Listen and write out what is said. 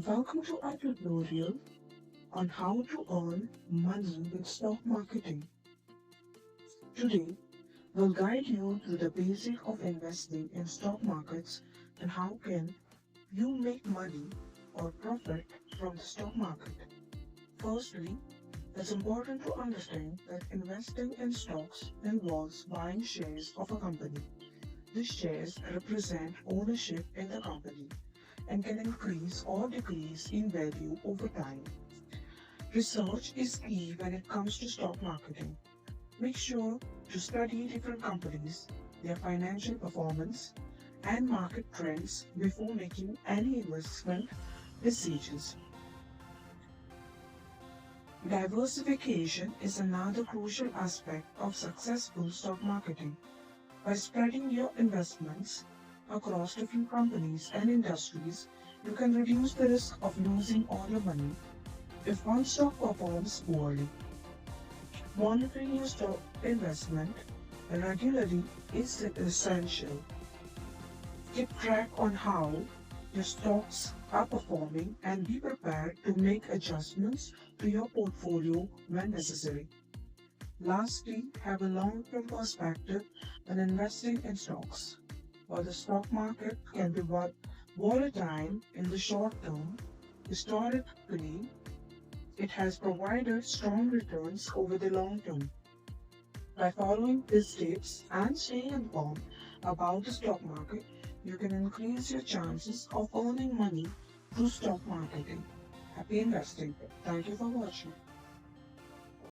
Welcome to our tutorial on how to earn money with stock marketing. Today, we'll guide you through the basic of investing in stock markets and how can you make money or profit from the stock market. Firstly, it's important to understand that investing in stocks involves buying shares of a company. These shares represent ownership in the company and can increase or decrease in value over time. Research is key when it comes to stock marketing. Make sure to study different companies, their financial performance, and market trends before making any investment decisions. Diversification is another crucial aspect of successful stock marketing. By spreading your investments across different companies and industries, you can reduce the risk of losing all your money if one stock performs poorly. Monitoring your stock investment regularly is essential. Keep track on how your stocks are performing and be prepared to make adjustments to your portfolio when necessary. Lastly, have a long-term perspective when investing in stocks. While the stock market can be volatile in the short term, historically, it has provided strong returns over the long term. By following these tips and staying informed about the stock market, you can increase your chances of earning money through stock marketing. Happy investing. Thank you for watching.